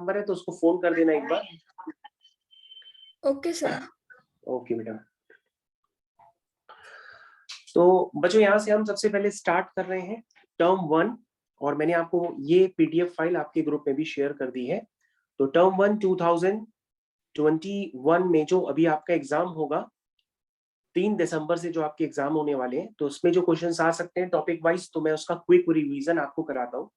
Number है तो उसको फोन कर देना एक बार। Okay sir. ओके बेटा। तो बच्चों यहाँ से हम सबसे पहले स्टार्ट कर रहे हैं टर्म 1, और मैंने आपको ये पीडीएफ फाइल आपके ग्रुप में भी शेयर कर दी है। तो टर्म 1 2021 में जो अभी आपका एग्जाम होगा 3 दिसंबर से जो आपके एग्जाम होने वाले हैं, तो उसमें जो क्वेश्चंस आ सकते हैं टॉपिक वाइज, तो मैं उसका क्विक रिवीजन आपको कराता हूँ।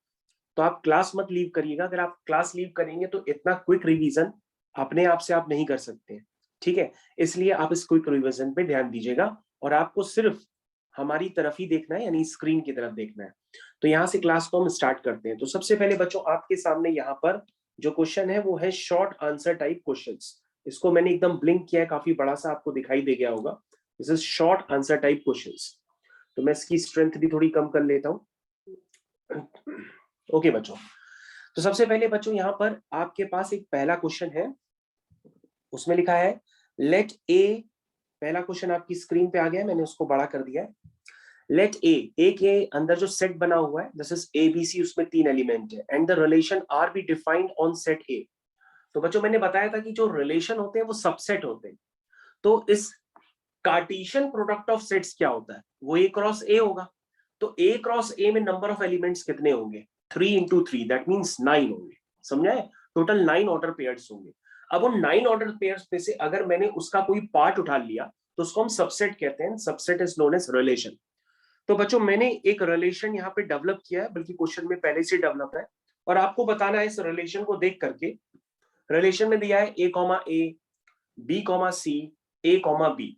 तो आप क्लास मत लीव करिएगा, अगर आप क्लास लीव करेंगे तो इतना क्विक रिवीजन अपने आप से आप नहीं कर सकते, ठीक है। इसलिए आप इस क्विक रिवीजन पे ध्यान दीजिएगा, और आपको सिर्फ हमारी तरफ ही देखना है, यानी स्क्रीन की तरफ देखना है। तो यहाँ से क्लास को हम स्टार्ट करते हैं। तो सबसे पहले बच्चों आपके सामने यहाँ पर जो क्वेश्चन है वो है शॉर्ट आंसर टाइप क्वेश्चंस। इसको मैंने एकदम ब्लिंक किया है, काफी बड़ा सा आपको दिखाई दे गया होगा। This is short answer type questions. तो मैं इसकी स्ट्रेंथ भी थोड़ी कम कर लेता हूँ। ओके बच्चों, तो सबसे पहले बच्चों यहाँ पर आपके पास एक पहला क्वेश्चन है, उसमें लिखा है लेट ए। पहला क्वेश्चन आपकी स्क्रीन पे आ गया है, मैंने उसको बड़ा कर दिया है। लेट ए के अंदर जो सेट बना हुआ है दिस इज एबीसी, उसमें 3 एलिमेंट है, and the relation R be defined on set A. तो बच्चों मैंने बताया था कि जो रिलेशन होते हैं वो सबसेट होते हैं। तो इस कार्टेशियन प्रोडक्ट ऑफ सेट्स क्या होता है, वो ए क्रॉस ए होगा। तो ए क्रॉस ए में नंबर ऑफ एलिमेंट्स कितने होंगे, 3 into 3, दैट मीन्स 9 होंगे। समझा है? टोटल 9 ऑर्डर पेयर्स होंगे। अब उन 9 ऑर्डर पेयर्स में से अगर मैंने उसका कोई पार्ट उठा लिया तो उसको हम सबसेट कहते हैं। Subset is known as relation. तो बच्चों मैंने एक रिलेशन यहाँ पे डेवलप किया है, बल्कि क्वेश्चन में पहले से डेवलप है, और आपको बताना है इस रिलेशन को देख करके। रिलेशन में दिया है a, b, c, a, b।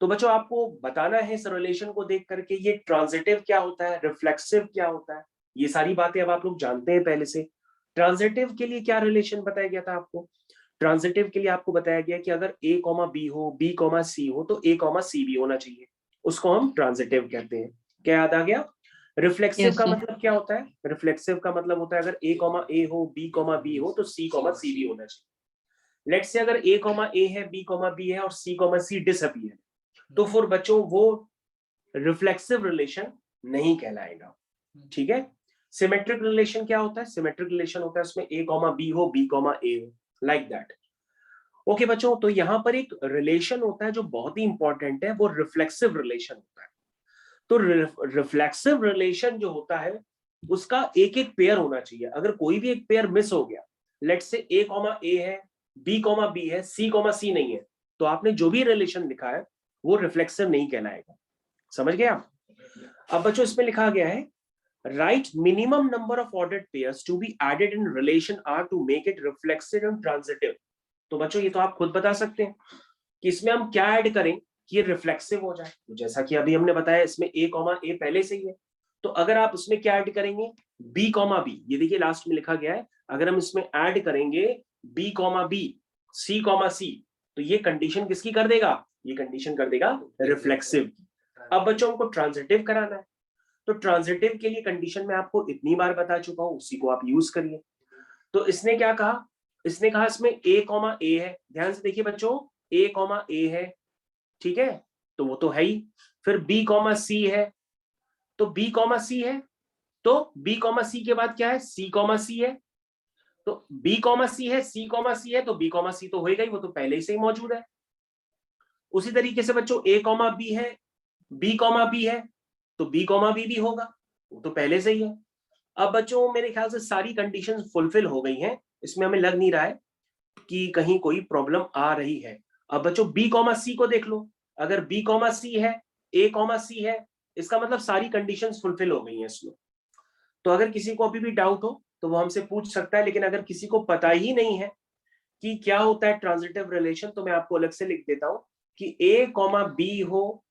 तो बच्चों आपको बताना है इस रिलेशन को देख करके ये ट्रांजिटिव क्या होता है, रिफ्लेक्सिव क्या होता है, ये सारी बातें अब आप लोग जानते हैं पहले से। ट्रांजिटिव के लिए क्या रिलेशन बताया गया था आपको? ट्रांजिटिव के लिए आपको बताया गया कि अगर a, b हो, b, c हो, तो a, c भी होना चाहिए, उसको हम ट्रांजिटिव कहते हैं। क्या याद आ गया? रिफ्लेक्सिव का मतलब क्या होता है? रिफ्लेक्सिव का मतलब होता है अगर a, a हो, b, b हो, तो c, c भी होना चाहिए। लेट्स से अगर a, a है, b, b है और c, c डिसअपीयर, तो फिर बच्चों वो रिफ्लेक्सिव रिलेशन नहीं कहलाएगा, ठीक है। सिमेट्रिक रिलेशन क्या होता है? सिमेट्रिक रिलेशन होता है उसमें a, b हो, b, a हो, लाइक दैट। ओके बच्चों, तो यहां पर एक रिलेशन होता है जो बहुत ही इंपॉर्टेंट है, वो रिफ्लेक्सिव रिलेशन होता है। तो रिफ्लेक्सिव रिलेशन जो होता है उसका एक एक पेयर होना चाहिए। अगर कोई भी एक पेयर मिस हो गया, लेट्स से a, a है, b, b है, c, c नहीं है, तो आपने जो भी रिलेशन लिखा है वो रिफ्लेक्सिव नहीं कहलाएगा। समझ गए आप? अब बच्चों इसमें लिखा गया है right minimum number of ordered pairs to be added in relation R to make it reflexive and transitive. तो बच्चों ये तो आप खुद बता सकते हैं कि इसमें हम क्या ऐड करें कि ये रिफ्लेक्सिव हो जाए। तो जैसा कि अभी हमने बताया इसमें a, a पहले से ही है, तो अगर आप इसमें क्या ऐड करेंगे, b, b, ये देखिए लास्ट में लिखा गया है, अगर हम इसमें ऐड करेंगे b, b, c, c, तो ये कंडीशन किसकी कर देगा? ये कंडीशन कर देगा रिफ्लेक्सिव की। अब बच्चों हमको ट्रांजिटिव कराना है, तो ट्रांजिटिव के लिए कंडीशन मैं आपको इतनी बार बता चुका हूं, उसी को आप यूज करिए। तो इसने क्या कहा? इसने कहा इसमें a, a है, ध्यान से देखिए बच्चों, a, a है, ठीक है, तो वो तो है ही। फिर b, c है, तो b, c है, तो b, c के बाद क्या है? c, c है, तो b, c है, c, c है, तो b, c तो होएगा ही, वो तो पहले से ही मौजूद है। उसी तरीके से बच्चों a, b है, b, b है, तो b, b भी होगा, वो तो पहले से ही है। अब बच्चों मेरे ख्याल से सारी कंडीशंस फुलफिल हो गई हैं, इसमें हमें लग नहीं रहा है कि कहीं कोई प्रॉब्लम आ रही है। अब बच्चों b, c को देख लो, अगर b, c है, a, c है, इसका मतलब सारी कंडीशंस फुलफिल हो गई हैं इसमें। तो अगर किसी को अभी भी डाउट हो तो वो हमसे पूछ सकता है, लेकिन अगर किसी को पता ही नहीं है कि क्या होता है ट्रांजिटिव रिलेशन, तो मैं आपको अलग से लिख देता हूं कि a, b हो,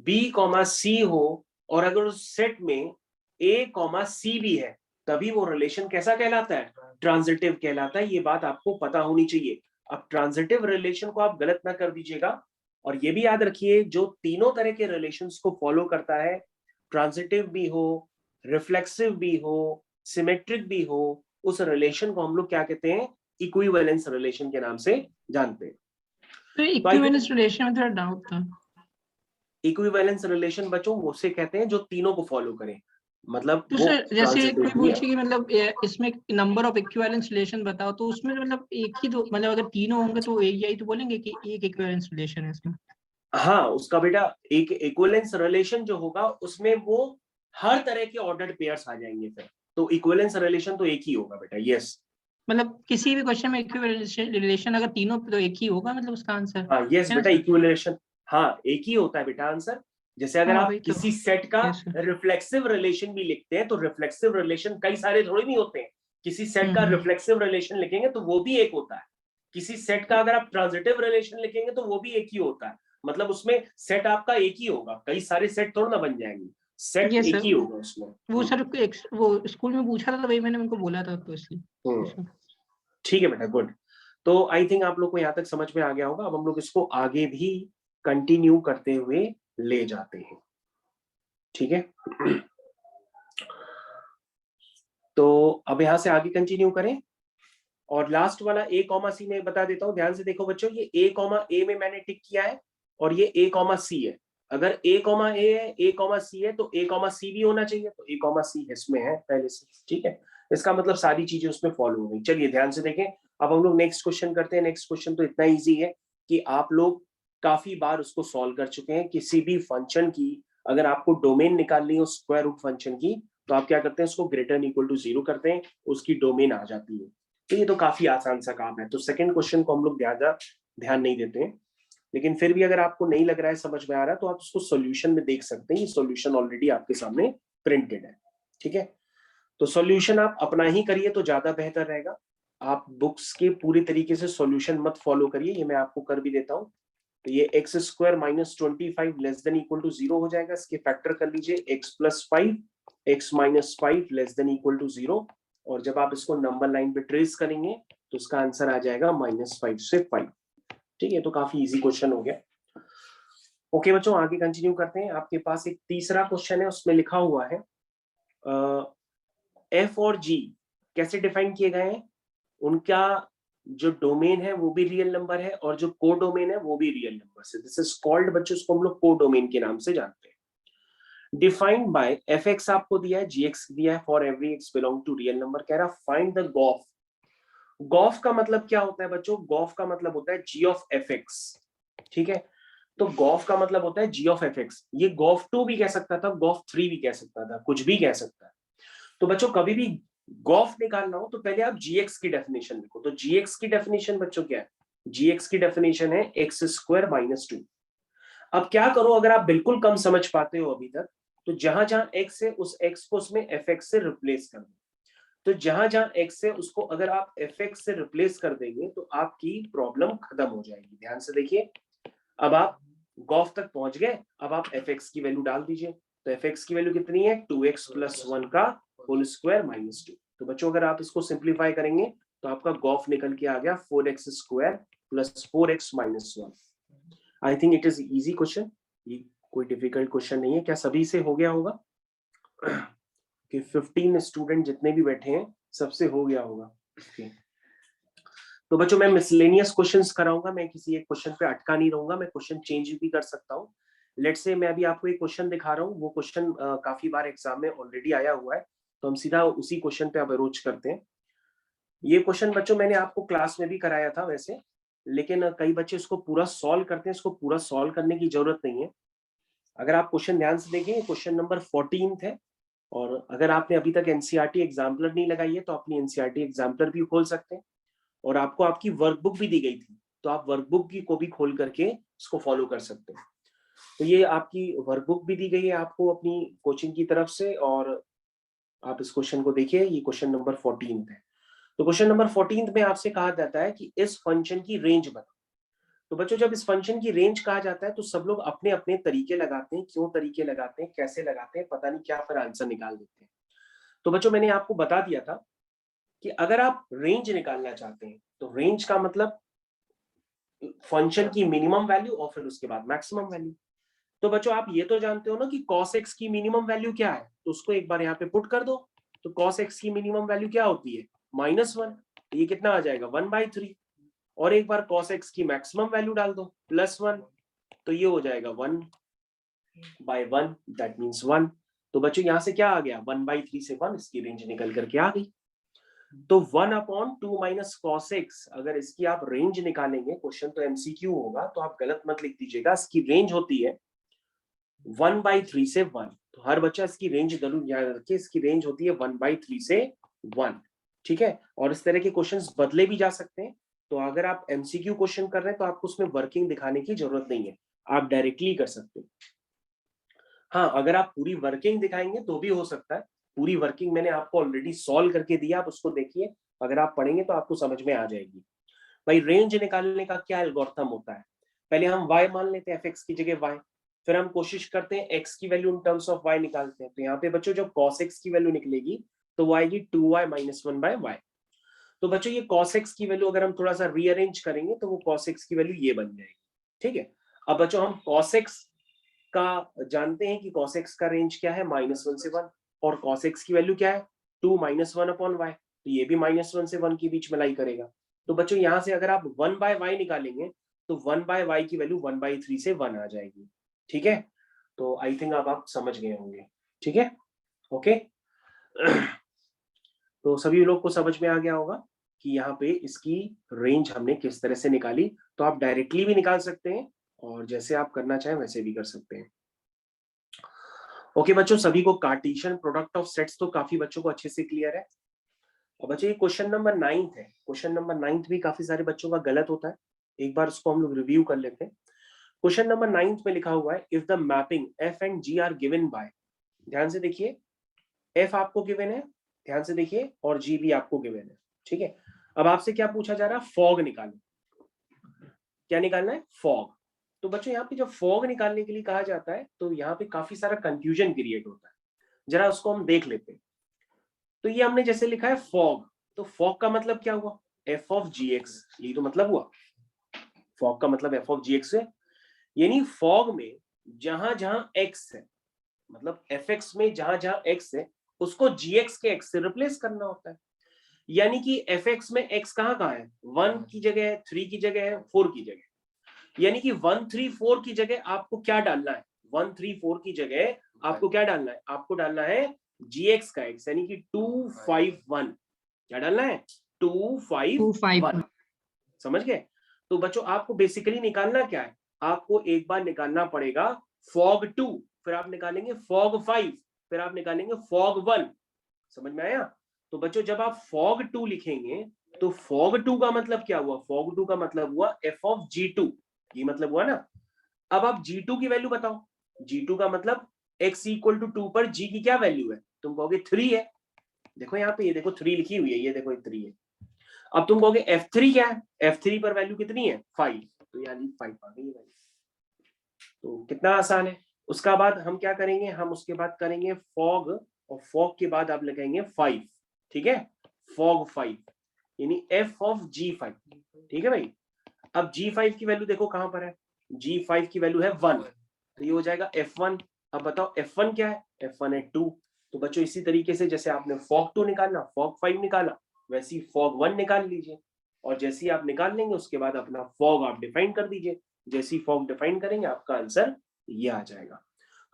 b, c हो, और अगर उस सेट में a, c भी है, तभी वो रिलेशन कैसा कहलाता है? ट्रांजिटिव कहलाता है। ये बात आपको पता होनी चाहिए। अब ट्रांजिटिव रिलेशन को आप गलत ना कर दीजिएगा, और ये भी याद रखिए जो तीनों तरह के रिलेशंस को फॉलो करता है, ट्रांजिटिव भी हो, रिफ्लेक्सिव भी हो, सिमेट्रिक भी हो, उस रिलेशन को हम लोग क्या कहते हैं? इक्विवेलेंस रिलेशन के नाम से जानते हैं। तो इक्विवेलेंस रिलेशन में थोड़ा डाउट था। इक्विवेलेंस रिलेशन बच्चों उसे कहते हैं जो तीनों को फॉलो करें। मतलब तो वो सर जैसे कोई ट्रांजिटिव पूछे कि मतलब इसमें नंबर ऑफ इक्विवेलेंस रिलेशन बताओ, तो उसमें मतलब एक ही दो, मतलब अगर तीनों होंगे तो एक यही तो बोलेंगे कि एक इक्विवेलेंस रिलेशन है इसमें। हाँ, उसका बेटा एक इक्विवेलेंस रिलेशन जो होगा उसमें वो हर तरह के ऑर्डर्ड पेयर्स आ जाएंगे फिर, तो इक्विवेलेंस रिलेशन तो एक ही होगा बेटा। यस, मतलब किसी भी क्वेश्चन में इक्विवेलेंस रिलेशन अगर तीनों तो एक ही होगा, मतलब उसका आंसर हाँ यस है ना बेटा, सर? इक्विवेलेंस हाँ एक ही होता है बेटा आंसर। जैसे अगर हाँ आप वही तो। किसी सेट का यस सर। रिफ्लेक्सिव रिलेशन भी लिखते हैं तो रिफ्लेक्सिव रिलेशन कई सारे थोड़ी नहीं होते हैं, किसी सेट का हम्म। रिफ्लेक्सिव रिलेशन लिखेंगे तो वो भी एक होता है। किसी सेट का अगर आप ट्रांजिटिव रिलेशन लिखेंगे तो वो भी एक ही होता है। मतलब उसमें सेट आपका एक ही होगा, कई सारे सेट थोड़ा ना बन जाएंगे, सेट यस एक सर, ही होगा उसमें। वो सर वो स्कूल में पूछा था तो वही मैंने उनको बोला था, तो इसलिए। ठीक है बेटा, गुड। तो आई थिंक आप लोग को यहाँ तक समझ में आ गया होगा। अब हम लोग इसको आगे भी कंटिन्यू करते हुए ले जाते हैं, ठीक है। तो अब यहां से आगे कंटिन्यू करें, और लास्ट वाला ए कॉमा सी में बता देता हूं, ध्यान से देखो बच्चों, ये ए कॉमा ए में मैंने टिक किया है और ये ए कॉमा सी है। अगर ए कॉमा ए है, ए कॉमा सी है, तो ए कॉमा सी भी होना चाहिए, तो ए कॉमा सी इसमें है पहले से, ठीक है। इसका मतलब सारी चीजें उसमें फॉलो हो गई। चलिए ध्यान से देखें, अब हम लोग नेक्स्ट क्वेश्चन करते हैं। नेक्स्ट क्वेश्चन तो इतना ईजी है कि आप लोग काफी बार उसको सॉल्व कर चुके हैं। किसी भी फंक्शन की अगर आपको डोमेन निकालनी हो स्क्वायर रूट फंक्शन की, तो आप क्या करते हैं, उसको ग्रेटर इक्वल टू 0 करते हैं, उसकी डोमेन आ जाती है। तो ये तो काफी आसान सा काम है। तो सेकंड क्वेश्चन को हम लोग ज्यादा ध्यान नहीं देते हैं, लेकिन फिर भी अगर आपको नहीं लग रहा है, समझ में आ रहा है, तो आप उसको सॉल्यूशन में देख सकते हैं। ये सॉल्यूशन ऑलरेडी आपके सामने प्रिंटेड है, ठीक है। तो सॉल्यूशन आप अपना ही करिए तो ज्यादा बेहतर रहेगा। आप बुक्स के पूरी तरीके से सॉल्यूशन मत फॉलो करिए, ये मैं आपको कर भी देता हूं। तो ये x square minus 25 less than equal to 0 हो जाएगा। इसके फैक्टर कर लीजिए, x plus 5 x minus 5 less than equal to 0, और जब आप इसको नंबर लाइन पे ट्रेस करेंगे तो उसका आंसर आ जाएगा -5 से 5, ठीक है। तो काफी इजी क्वेश्चन हो गया। ओके बच्चों, आगे कंटिन्यू करते हैं। आपके पास एक तीसरा क्वेश्चन है, उसमें लिखा हुआ है एफ और जी कैसे डिफाइन किए गए हैं। उनका जो डोमेन है वो भी रियल नंबर है, और जो को डोमेन है वो भी रियल नंबर से। दिस इज कॉल्ड बच्चों, इसको हम लोग को डोमेन के नाम से जानते हैं। डिफाइंड बाय एफ एक्स आपको दिया है, जी एक्स दिया है, for every x belong to real number. कह रहा फाइंड द गॉफ। गॉफ का मतलब क्या होता है बच्चों, गॉफ का मतलब होता है जी ऑफ एफ एक्स, ठीक है। तो गॉफ का मतलब होता है जी ऑफ एफ एक्स। ये गॉफ 2 भी कह सकता था, गॉफ 3 भी कह सकता था, कुछ भी कह सकता है। तो बच्चों कभी भी गॉफ निकालना हो तो पहले आप जीएक्स की डेफिनेशन लिखो। तो जीएक्स की डेफिनेशन बच्चों क्या है, जीएक्स की डेफिनेशन है एक्स स्क्वायर माइनस 2। अब क्या करो, अगर आप बिल्कुल कम समझ पाते हो अभी तक, तो जहां जहां एक्स है उस एक्स को उसमें एफ एक्स से रिप्लेस कर दो। तो जहां जहां एक्स है उसको अगर आप एफ एक्स से रिप्लेस कर देंगे तो आपकी प्रॉब्लम खत्म हो जाएगी। ध्यान से देखिए, अब आप गॉफ तक पहुंच गए, अब आप एफ एक्स की वैल्यू डाल दीजिए। तो एफ एक्स की वैल्यू कितनी है, 2x प्लस 1 का होल स्क्वायर माइनस 2। तो बच्चों अगर आप इसको सिंप्लीफाई करेंगे तो आपका गॉफ निकल के आ गया 4x square plus 4x minus 1। I think it is easy question, ये कोई डिफिकल्ट क्वेश्चन नहीं है। क्या सभी से हो गया होगा कि 15 स्टूडेंट जितने भी बैठे हैं सबसे हो गया होगा। okay. तो बच्चों मैं मिसलेनियस क्वेश्चंस कराऊंगा, मैं किसी एक क्वेश्चन पे अटका नहीं रहूंगा, मैं क्वेश्चन चेंज भी कर सकता हूँ। लेट्स से मैं अभी आपको एक क्वेश्चन दिखा रहा हूँ, वो क्वेश्चन काफी बार एग्जाम में ऑलरेडी आया हुआ है, तो हम सीधा उसी क्वेश्चन पे अब अप्रोच करते हैं। ये क्वेश्चन बच्चों मैंने आपको क्लास में भी कराया था वैसे, लेकिन कई बच्चे इसको पूरा सॉल्व करते हैं। इसको पूरा सॉल्व करने की जरूरत नहीं है। अगर आप क्वेश्चन ध्यान से देखें, क्वेश्चन नंबर 14 है, और अगर आपने अभी तक एनसीईआरटी एग्जाम्पलर नहीं लगाई है तो अपनी एनसीईआरटी एग्जाम्पलर भी खोल सकते हैं, और आपको आपकी वर्कबुक भी दी गई थी, तो आप वर्कबुक की को भी खोल करके इसको फॉलो कर सकते हैं। तो ये आपकी वर्कबुक भी दी गई है आपको अपनी कोचिंग की तरफ से, और आप इस क्वेश्चन को देखिए, ये क्वेश्चन नंबर 14 है। तो क्वेश्चन नंबर 14 में आपसे कहा जाता है कि इस फंक्शन की रेंज बताओ। तो बच्चों जब इस फंक्शन की रेंज कहा जाता है तो सब लोग अपने अपने तरीके लगाते हैं, क्यों तरीके लगाते हैं, कैसे लगाते हैं, पता नहीं क्या, फिर आंसर निकाल देते हैं। तो बच्चों मैंने आपको बता दिया था कि अगर आप रेंज निकालना चाहते हैं तो रेंज का मतलब फंक्शन की मिनिमम वैल्यू और फिर उसके बाद मैक्सिमम वैल्यू। तो बच्चों आप ये तो जानते हो ना कि cos x की मिनिमम वैल्यू क्या है, तो उसको एक बार यहाँ पे पुट कर दो। तो cos x की मिनिमम वैल्यू क्या होती है, -1। तो ये कितना आ जाएगा 1/3। और एक बार cos x की मैक्सिमम वैल्यू डाल दो +1, तो ये हो जाएगा 1/1, दैट मीन्स 1। तो बच्चों यहाँ से क्या आ गया, 1/3 से 1, इसकी रेंज निकल करके आ गई। तो 1/2 माइनस कॉस एक्स, अगर इसकी आप रेंज निकालेंगे, क्वेश्चन तो एमसीक्यू होगा तो आप गलत मत लिख दीजिएगा, इसकी रेंज होती है 1/3 से 1। तो हर बच्चा इसकी रेंज जरूर याद रखे, इसकी रेंज होती है 1/3 से 1, ठीक है। और इस तरह के क्वेश्चंस बदले भी जा सकते हैं। तो अगर आप एमसीक्यू क्वेश्चन कर रहे हैं तो आपको उसमें वर्किंग दिखाने की जरूरत नहीं है, आप डायरेक्टली कर सकते हैं। हाँ, अगर आप पूरी वर्किंग दिखाएंगे तो भी हो सकता है। पूरी वर्किंग मैंने आपको ऑलरेडी सॉल्व करके दिया, आप उसको देखिए, अगर आप पढ़ेंगे तो आपको समझ में आ जाएगी। भाई रेंज निकालने का क्या एल्गोरिथम होता है, पहले हम y मान लेते हैं fx की जगह y, फिर हम कोशिश करते हैं x की value in terms of y निकालते हैं। तो यहाँ पे बच्चों जब cos x की वैल्यू निकलेगी तो वो आएगी 2y - 1/y। तो बच्चों ये cos x की वैल्यू अगर हम थोड़ा सा रीअरेंज करेंगे तो वो cos x की वैल्यू ये बन जाएगी, ठीक है। अब बच्चों हम cos x का जानते हैं कि cos x का रेंज क्या है, -1 से 1, और cos x की वैल्यू क्या है, 2 - 1/y, तो ये भी -1 से 1 के बीच में लाई करेगा। तो बच्चों यहाँ से अगर आप 1/y निकालेंगे तो 1/y की वैल्यू 1/3 से 1 आ जाएगी, ठीक है। तो आई थिंक अब आप समझ गए होंगे, ठीक है, ओके। तो सभी लोग को समझ में आ गया होगा कि यहाँ पे इसकी रेंज हमने किस तरह से निकाली। तो आप डायरेक्टली भी निकाल सकते हैं और जैसे आप करना चाहें वैसे भी कर सकते हैं। ओके बच्चों, सभी को कार्टेशियन प्रोडक्ट ऑफ सेट्स तो काफी बच्चों को अच्छे से क्लियर है। और बच्चों ये क्वेश्चन नंबर 9 है, क्वेश्चन नंबर 9 भी काफी सारे बच्चों का गलत होता है, एक बार उसको हम लोग रिव्यू कर लेते हैं। क्वेश्चन नंबर 9 में लिखा हुआ है, if the mapping f and g are given by, ध्यान से देखिए, f आपको गिवन है, ध्यान से देखिए, और g भी आपको गिवन है, ठीक है। अब आपसे क्या पूछा जा रहा है, फॉग निकालो। क्या निकालना है, फॉग। तो बच्चों यहाँ पे जब फॉग निकालने के लिए कहा जाता है तो यहाँ पे काफी सारा कंफ्यूजन क्रिएट होता है, जरा उसको हम देख लेते हैं। तो ये हमने जैसे लिखा है फॉग, तो फॉग का मतलब क्या हुआ, f ऑफ gx, यही तो मतलब हुआ। फॉग का मतलब f ऑफ gx है, यानी फॉग में जहां जहां x है, मतलब fx में जहां जहां x है उसको gx के x से रिप्लेस करना होता है। यानी कि fx में x कहाँ है, 1 की जगह है, 3 की जगह है, 4 की जगह, यानी कि 1 3 4 की जगह आपको क्या डालना है, 1 3 4 की जगह आपको क्या डालना है, आपको डालना है gx का x, यानी कि 251, क्या डालना है, 251, समझ गए। तो बच्चों आपको बेसिकली निकालना क्या है, आपको एक बार निकालना पड़ेगा फॉग 2, फिर आप निकालेंगे फॉग 5, फिर आप निकालेंगे फॉग 1, समझ में आया। तो बच्चों जब आप फॉग 2 लिखेंगे तो फॉग 2 का मतलब क्या हुआ, फॉग 2 का मतलब हुआ f ऑफ g2, ये मतलब हुआ ना। अब आप g2 की वैल्यू बताओ, g2 का मतलब x इक्वल टू 2 पर g की क्या वैल्यू है, तुम कहोगे 3 है, देखो यहाँ पे, ये देखो 3 लिखी हुई है, ये देखो 3 है। अब तुम कहोगे f3 क्या है, f3 पर वैल्यू कितनी है, 5, तो यानी 5 आ गई वैल्यू। तो कितना आसान है। उसका बाद हम क्या करेंगे, हम उसके बाद करेंगे फॉग, और फॉग के बाद आप लगाएंगे 5, ठीक है, फॉग 5, यानी f ऑफ g5, ठीक है भाई। अब g5 की वैल्यू देखो कहां पर है, g5 की वैल्यू है 1, तो ये हो जाएगा f1। अब बताओ f1 क्या है, f1 है 2। तो बच्चों इसी तरीके से जैसे आपने फॉग 2 निकालना, फॉग 5 निकाला, वैसे ही फॉग 1 निकाल लीजिए, और जैसे ही आप निकाल लेंगे उसके बाद अपना फॉग आप डिफाइन कर दीजिए, जैसे ही फॉग डिफाइन करेंगे आपका आंसर ये आ जाएगा।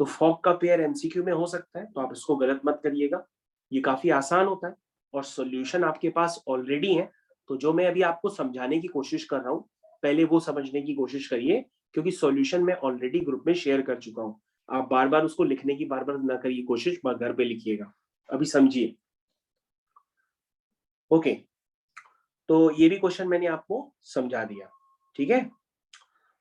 तो फॉग का पेयर एमसीक्यू में हो सकता है, तो आप इसको गलत मत करिएगा, ये काफी आसान होता है और सॉल्यूशन आपके पास ऑलरेडी है। तो जो मैं अभी आपको समझाने की कोशिश कर रहा हूँ पहले वो समझने की कोशिश करिए, क्योंकि सॉल्यूशन मैं ऑलरेडी ग्रुप में शेयर कर चुका हूँ। आप बार बार उसको लिखने की बार बार ना करिए कोशिश, घर पे लिखिएगा, अभी समझिए। ओके, तो ये भी क्वेश्चन मैंने आपको समझा दिया, ठीक है।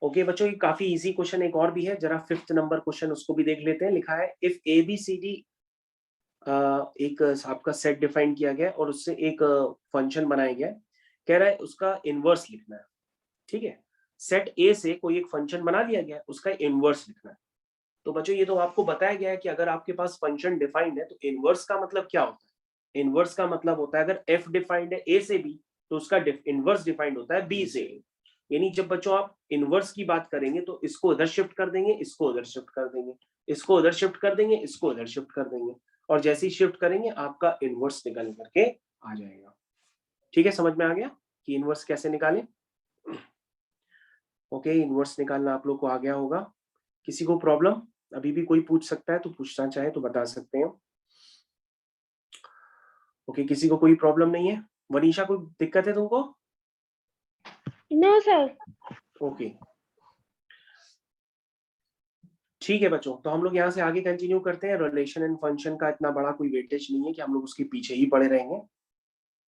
ओके बच्चों, ये काफी इजी क्वेश्चन एक और भी है, जरा 5th नंबर क्वेश्चन उसको भी देख लेते हैं। लिखा है इफ ABCD एक आपका सेट डिफाइन किया गया और उससे एक फंक्शन बनाया गया, कह रहा है उसका इनवर्स लिखना है, ठीक है। सेट A से कोई एक फंक्शन बना दिया गया, उसका इनवर्स लिखना है। तो बच्चों ये तो आपको बताया गया है कि अगर आपके पास फंक्शन डिफाइंड है तो इनवर्स का मतलब क्या होता है, इनवर्स का मतलब होता है अगर f डिफाइंड है A से B तो उसका इनवर्स डिफाइंड होता है B से A। यानी जब बच्चों आप इनवर्स की बात करेंगे तो इसको उधर शिफ्ट कर देंगे, इसको उधर शिफ्ट कर देंगे, इसको उधर शिफ्ट कर देंगे, इसको उधर शिफ्ट कर देंगे, और जैसे ही शिफ्ट करेंगे आपका इनवर्स निकल करके आ जाएगा, ठीक है। समझ में आ गया कि इनवर्स कैसे निकालें। ओके, इनवर्स निकालना आप लोग को आ गया होगा, किसी को प्रॉब्लम अभी भी कोई पूछ सकता है, तो पूछना चाहे तो बता सकते हैं। ओके, किसी को कोई प्रॉब्लम नहीं है? वनीशा, कोई दिक्कत है तुमको? No sir. ओके, ठीक है बच्चों, तो हम लोग यहाँ से आगे कंटिन्यू करते हैं। रिलेशन एंड फंक्शन का इतना बड़ा कोई वेटेज नहीं है कि हम लोग उसके पीछे ही पड़े रहेंगे,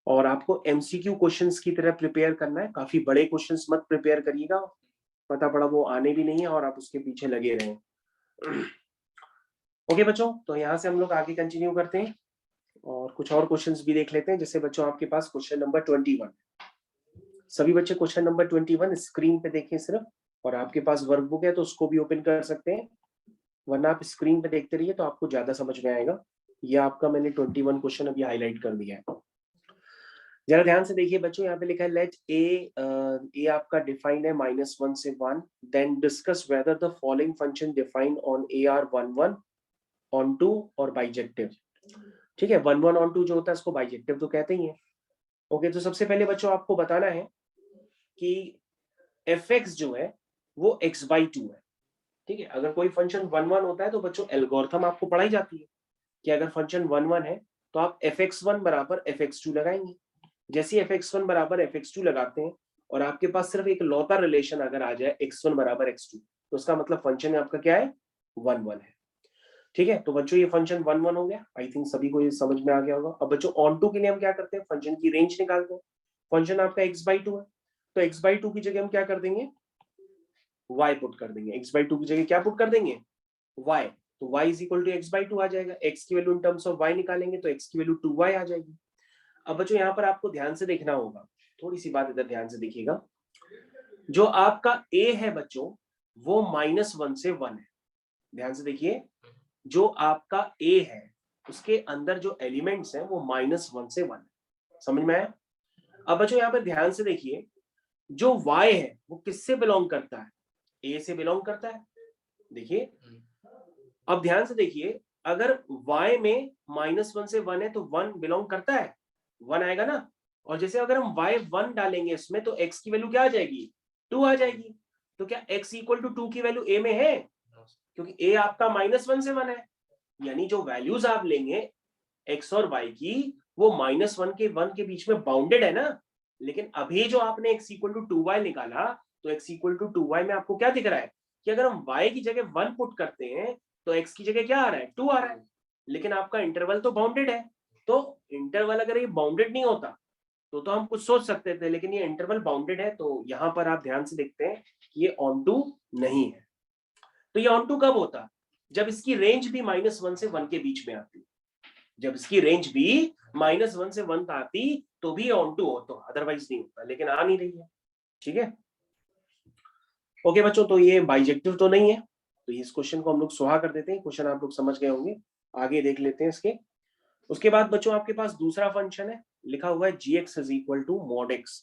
और आपको एमसीक्यू क्वेश्चंस की तरह प्रिपेयर करना है। काफी बड़े क्वेश्चंस मत प्रिपेयर करिएगा, पता पड़ा वो आने भी नहीं है और आप उसके पीछे लगे रहें। ओके बच्चों, तो यहाँ से हम लोग आगे कंटिन्यू करते हैं और कुछ और क्वेश्चंस भी देख लेते हैं। जैसे बच्चों आपके पास क्वेश्चन नंबर 21, सभी बच्चे क्वेश्चन नंबर 21 स्क्रीन पे देखें सिर्फ, और आपके पास वर्कबुक है तो उसको भी ओपन कर सकते हैं, वरना आप स्क्रीन पे देखते रहिए तो आपको ज्यादा समझ में आएगा। ये आपका मैंने 21 क्वेश्चन अभी हाईलाइट कर दिया है। जरा ध्यान से देखिए बच्चों, यहाँ पे लिखा है लेट ए आपका डिफाइन है -1 से 1, then discuss whether the following function define on AR11 onto और बाइजेक्टिव। ठीक है, 11 ऑन टू जो होता है उसको बाइजेक्टिव तो कहते ही है। ओके, तो सबसे पहले बच्चों आपको बताना है कि fx जो है वो x/2 है। ठीक है, अगर कोई फंक्शन 11 होता है तो बच्चों एल्गोरिथम आपको पढ़ाई जाती है कि अगर फंक्शन 11 है तो आप fx1 बराबर fx2 लगाएंगे। जैसे fx1 बराबर fx2 लगाते हैं और आपके पास सिर्फ एक लौता रिलेशन अगर आ जाए x1 बराबर x2, तो उसका मतलब फंक्शन आपका क्या है? 11 है। ठीक है, तो बच्चों ये फंक्शन 11 हो गया। आई थिंक सभी को ये समझ में आ गया होगा। अब बच्चों ऑन टू के लिए हम क्या करते हैं? फंक्शन की रेंज निकालते हैं। फंक्शन आपका x/2 है, तो x/2 की जगह हम क्या कर देंगे? y पुट कर देंगे। x/2 की जगह क्या पुट कर देंगे? y। तो y is equal to x/2 आ जाएगा। x की value in terms of y निकालेंगे तो x की वैल्यू 2y आ जाएगी। अब बच्चों यहाँ पर आपको ध्यान से देखना होगा, थोड़ी सी बात इधर ध्यान से देखिएगा। जो आपका a है बच्चों वो -1 से 1 है। ध्यान से देखिए, जो आपका a है उसके अंदर जो एलिमेंट्स हैं वो -1 से 1 है। समझ में आया? अब बच्चों यहाँ पर ध्यान से देखिए, जो y है वो किससे बिलोंग करता है? a से बिलोंग करता है। देखिए, अब ध्यान से देखिए, अगर y में -1 से 1 है तो 1 बिलोंग करता है, 1 आएगा ना। और जैसे अगर हम y1 डालेंगे इसमें तो x की वैल्यू क्या आ जाएगी? 2 आ जाएगी। तो क्या x इक्वल टू 2 की वैल्यू a में है? क्योंकि a आपका -1 से 1 है, यानी जो वैल्यूज आप लेंगे x और y की वो -1 के 1 के बीच में बाउंडेड है ना। लेकिन अभी जो आपने x इक्वल टू 2y निकाला, तो x इक्वल टू 2y में आपको क्या दिख रहा है कि अगर हम y की जगह 1 पुट करते हैं तो x की जगह क्या आ रहा है? 2 आ रहा है। लेकिन आपका इंटरवल तो बाउंडेड है, तो इंटरवल अगर ये बाउंडेड नहीं होता तो हम कुछ सोच सकते थे, लेकिन ये इंटरवल बाउंडेड है, तो यहाँ पर आप ध्यान से देखते हैं कि ये ऑन टू नहीं है। तो ये ऑन टू कब होता? जब इसकी रेंज भी -1 से 1 के बीच में आती। जब इसकी रेंज भी -1 से 1 आती तो भी ऑन टू हो, तो अदरवाइज नहीं होता, लेकिन आ नहीं रही है। ठीक है, ओके बच्चों, तो ये बाइजेक्टिव तो नहीं है, तो इस क्वेश्चन को हम लोग सुहा कर देते हैं। क्वेश्चन आप लोग समझ गए होंगे, आगे देख लेते हैं इसके। उसके बाद बच्चों आपके पास दूसरा फंक्शन है, लिखा हुआ है gx is equal to mod x।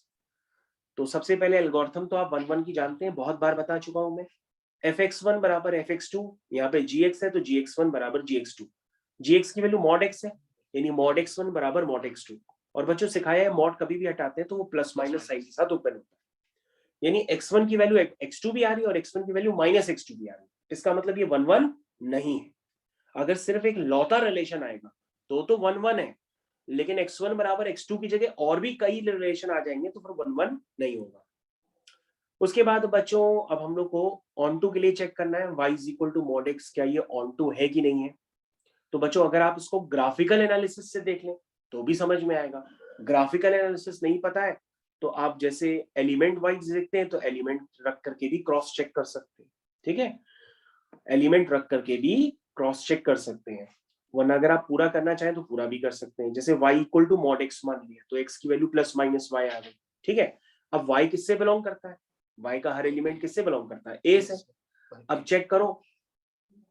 तो सबसे पहले एल्गोरिथम तो आप 1 की जानते हैं, बहुत बार बता चुका हूं मैं। fx1 बराबर fx2, यहाँ पे gx है तो gx1 बराबर gx2। gx की वैल्यू mod x है, यानी mod x1 बराबर mod x2। और बच्चों सिखाया है mod कभी भी हटाते हैं तो वो प्लस माइनस साइन के साथ ओपन होता है, यानी x1 की वैल्यू x2 भी आ रही है और x1 की वैल्यू -x2 भी आ रही है। इसका मतलब ये 1 नहीं है। अगर सिर्फ एक लौता रिलेशन आएगा तो 1 है, लेकिन x1 बराबर x2 की जगह और भी कई रिलेशन आ जाएंगे तो फिर 1 नहीं होगा। उसके बाद बच्चों अब हम लोग को ऑन टू के लिए चेक करना है y is equal to mod x, क्या ये ऑन टू है कि नहीं है। तो बच्चों अगर आप इसको ग्राफिकल एनालिसिस से देख लें तो भी समझ में आएगा। ग्राफिकल एनालिसिस नहीं पता है तो आप जैसे एलिमेंट वाइज देखते हैं तो एलिमेंट रख करके भी क्रॉस चेक कर सकते हैं। ठीक है, एलिमेंट रख करके भी क्रॉस चेक कर सकते हैं, वरना अगर आप पूरा करना चाहें तो पूरा भी कर सकते हैं। जैसे y equal to mod x मान लिया तो x की वैल्यू +-y आ गई। ठीक है, अब y किससे बिलोंग करता है? y का हर एलिमेंट किससे बिलोंग करता है? a से। अब चेक करो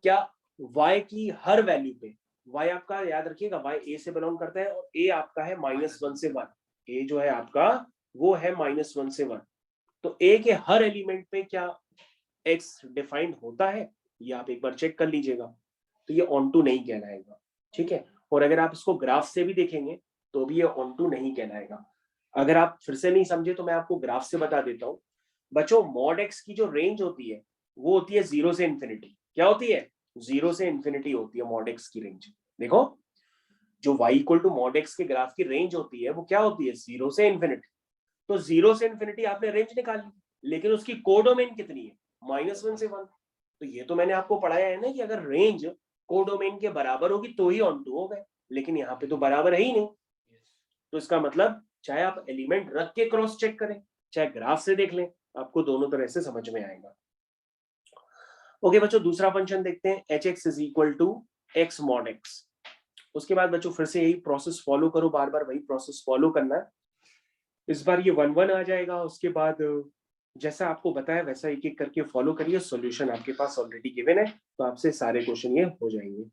क्या y की हर वैल्यू पे, y आपका याद रखिएगा y a से बिलोंग करता है और a आपका है -1 से 1। a जो है आपका वो है -1 से 1, तो a के हर एलिमेंट पे क्या x डिफाइंड होता है? ये आप एक बार चेक कर लीजिएगा, तो ये ऑन टू नहीं कहलाएगा। ठीक है, और अगर आप इसको ग्राफ से भी देखेंगे तो भी ये ऑन टू नहीं कहलाएगा। अगर आप फिर से नहीं समझे तो मैं आपको ग्राफ से बता देता हूँ। बच्चों mod x की जो रेंज होती है वो होती है 0 से इन्फिनिटी। क्या होती है? 0 से इन्फिनिटी होती है मॉड एक्स की रेंज। देखो जो y equal to mod x के ग्राफ की रेंज होती है वो क्या होती है, 0 से इन्फिनिटी। तो 0 से इन्फिनिटी आपने रेंज निकाल ली, लेकिन उसकी कोडोमेन कितनी है, -1 से 1। तो ये तो मैंने आपको पढ़ाया है ना कि अगर रेंज कोडोमेन के बराबर होगी तो ही ऑन टू हो गए, लेकिन यहाँ पे तो बराबर है ही नहीं। तो इसका मतलब चाहे आप एलिमेंट रख के क्रॉस चेक करें, चाहे ग्राफ से देख लें, आपको दोनों तरह से समझ में आएगा। ओके बच्चों, दूसरा फंक्शन देखते हैं, hx is equal to x mod x। उसके बाद बच्चों फिर से यही प्रोसेस फॉलो करो, बार बार वही प्रोसेस फॉलो करना है। इस बार ये 1 1 आ जाएगा, उसके बाद जैसा आपको बताया वैसा एक एक करके फॉलो करिए। सॉल्यूशन आपके पास ऑलरेडी गिवन है, तो आपसे सारे क्वेश्चन ये हो जाएंगे।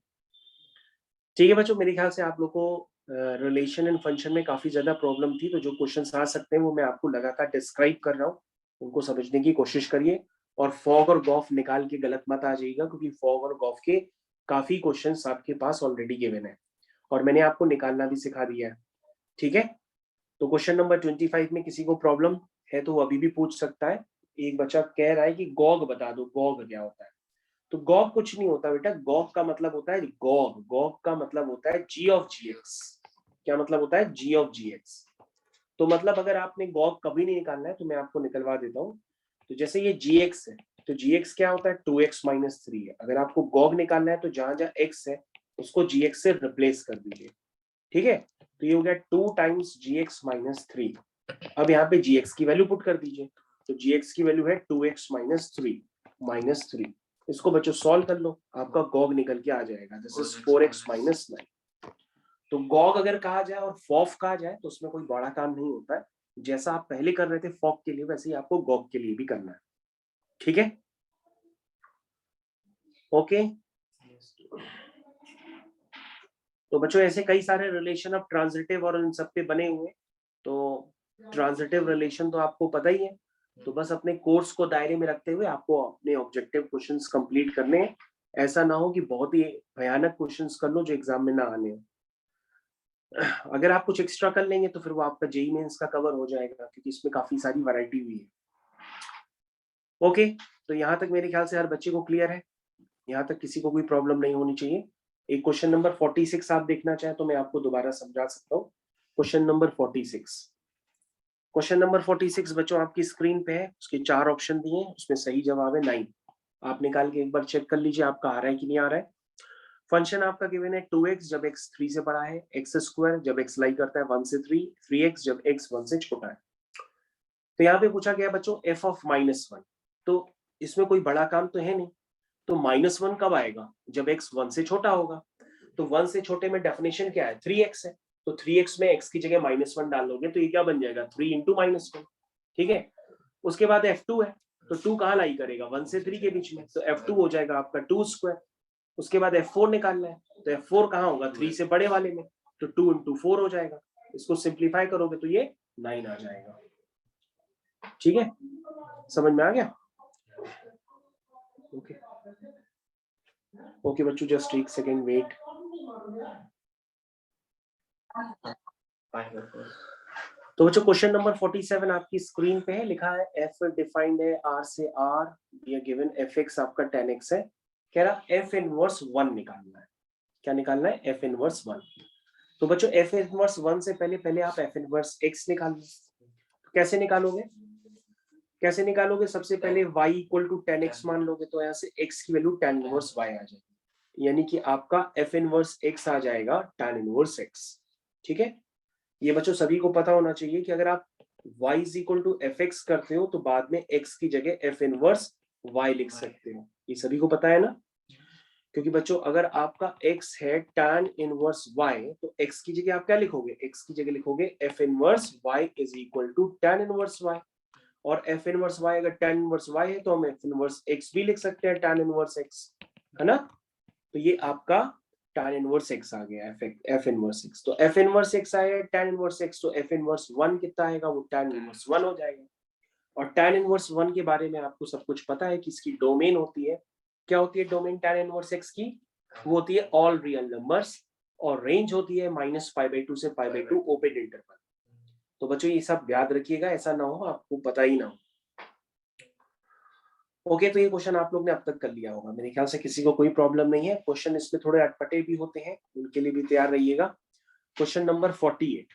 ठीक है बच्चों, मेरे ख्याल से आप लोग को रिलेशन एंड फंक्शन में काफी ज्यादा प्रॉब्लम थी, तो जो क्वेश्चंस आ सकते हैं वो मैं आपको लगातार डिस्क्राइब कर रहा हूँ, उनको समझने की कोशिश करिए। और फॉग और गॉफ निकाल के गलत मत आ जाइएगा, क्योंकि फॉग और गॉफ के काफी क्वेश्चंस आपके पास ऑलरेडी गिवन है और मैंने आपको निकालना भी सिखा दिया है। ठीक है, तो क्वेश्चन नंबर 25 में किसी को प्रॉब्लम है तो वो अभी भी पूछ सकता है। एक बच्चा कह रहा है कि गॉग बता दो, गॉग क्या होता है। तो गॉग कुछ नहीं होता बेटा, गॉग का मतलब होता है गॉग, गॉग का मतलब होता है g ऑफ gx। क्या मतलब होता है, g ऑफ gx। तो मतलब अगर आपने गॉग कभी नहीं निकालना है तो मैं आपको निकलवा देता हूँ। तो जैसे ये gx है, तो gx क्या होता है, 2x माइनस 3 है। अगर आपको गॉग निकालना है तो जहां जहां x है उसको gx से रिप्लेस कर दीजिए। ठीक है, तो ये हो गया 2 टाइम्स gx माइनस 3। अब यहाँ पे gx की वैल्यू पुट कर दीजिए, तो gx की वैल्यू है 2x माइनस 3 माइनस 3। इसको बच्चों सॉल्व कर लो, आपका गॉग निकल के आ जाएगा, दिस इज 4x माइनस 9। तो गॉग अगर कहा जाए और फॉफ कहा जाए तो उसमें कोई बड़ा काम नहीं होता है, जैसा आप पहले कर रहे थे फॉफ के लिए वैसे ही आपको गॉग के लिए भी करना है। ठीक है, ओके। तो बच्चों ऐसे कई सारे रिलेशन ऑफ ट्रांजिटिव और इन सब पे बने हुए, तो ट्रांजिटिव रिलेशन तो आपको पता ही है। तो बस अपने कोर्स को दायरे में रखते हुए आपको अपने ऑब्जेक्टिव क्वेश्चंस कंप्लीट करने हैं। ऐसा ना हो कि बहुत ही भयानक क्वेश्चंस कर लो जो एग्जाम में ना आने हो। अगर आप कुछ एक्स्ट्रा कर लेंगे तो फिर वो आपका जेईई मेंस का कवर हो जाएगा, क्योंकि इसमें काफी सारी वैरायटी हुई है। ओके, तो यहाँ तक मेरे ख्याल से हर बच्चे को क्लियर है, यहाँ तक किसी को कोई प्रॉब्लम नहीं होनी चाहिए। एक क्वेश्चन नंबर 46 आप देखना चाहें तो मैं आपको दोबारा समझा सकता हूँ। क्वेश्चन नंबर 46, क्वेश्चन नंबर 46 बच्चों आपकी स्क्रीन पे है, उसके 4 ऑप्शन दिए हैं, उसमें सही जवाब है 9। आप निकाल के एक बार चेक कर लीजिए आपका आ रहा है कि नहीं आ रहा है। फंक्शन आपका गिवन है 2x जब x 3 से बड़ा है, x स्क्वायर जब x लाई करता है 1 से 3, 3x जब x 1 से छोटा है। तो यहाँ पे पूछा गया बच्चों f ऑफ -1। तो इसमें कोई बड़ा काम तो है नहीं, तो -1 कब आएगा, जब x 1 से छोटा होगा। तो 1 से छोटे में डेफिनेशन क्या है, 3x है, तो 3x में x की जगह -1 डाल दोगे तो ये क्या बन जाएगा, 3 इंटू -1। ठीक है, उसके बाद f2 है, तो 2 कहाँ लाई करेगा, 1 से 3 के बीच में, तो f2 हो जाएगा आपका 2 स्क्वायर। उसके बाद f4 निकालना है, तो f4 कहाँ होगा, 3 से बड़े वाले में, तो 2 इंटू 4 हो जाएगा। इसको सिंप्लीफाई करोगे तो ये 9 आ जाएगा। ठीक है, समझ में आ गया। ओके ओके बच्चों, जस्ट एक सेकेंड वेट। तो बच्चों क्वेश्चन नंबर 47 आपकी स्क्रीन पे है, लिखा है f डिफाइंड है r से r, ये गिवन fx आपका 10x है। कह रहा f इनवर्स 1 निकालना है। क्या निकालना है, f इनवर्स 1। तो बच्चों f इनवर्स 1 से पहले आप f इनवर्स x निकाल लो। तो कैसे निकालोगे, कैसे निकालोगे, सबसे पहले y इक्वल टू 10x मान लोगे, तो यहाँ से x की वैल्यू tan इनवर्स y आ जाएगी, यानी कि आपका f इनवर्स x आ जाएगा tan इनवर्स x। ठीक है, ये बच्चों सभी को पता होना चाहिए कि अगर आप y is equal to fx करते हो तो बाद में x की जगह f इनवर्स y लिख सकते हो, ये सभी को पता है ना। क्योंकि बच्चों अगर आपका x है tan इनवर्स y, तो x की जगह आप क्या लिखोगे, x की जगह लिखोगे f inverse y is equal to tan inverse y। और f इनवर्स y अगर tan इनवर्स y है तो हम f इनवर्स x भी लिख सकते हैं, tan इनवर्स x, है ना। तो ये आपका tan इनवर्स x आ गया, f इनवर्स x। तो f इनवर्स x आया tan इनवर्स x, तो f इनवर्स 1 कितना आएगा, वो tan इनवर्स 1 हो जाएगा। और tan इनवर्स 1 के बारे में आपको सब कुछ पता है कि इसकी डोमेन होती है, क्या होती है डोमेन tan इनवर्स x की, वो होती है ऑल रियल नंबर्स, और रेंज होती है -π/2 से π/2 ओपन इंटरवल। तो बच्चों ये सब याद रखिएगा, ऐसा ना हो आपको पता ही ना हो। ओके, तो ये क्वेश्चन आप लोग ने अब तक कर लिया होगा, मेरे ख्याल से किसी को कोई प्रॉब्लम नहीं है। क्वेश्चन इसमें थोड़े अटपटे भी होते हैं, उनके लिए भी तैयार रहिएगा। क्वेश्चन नंबर 48,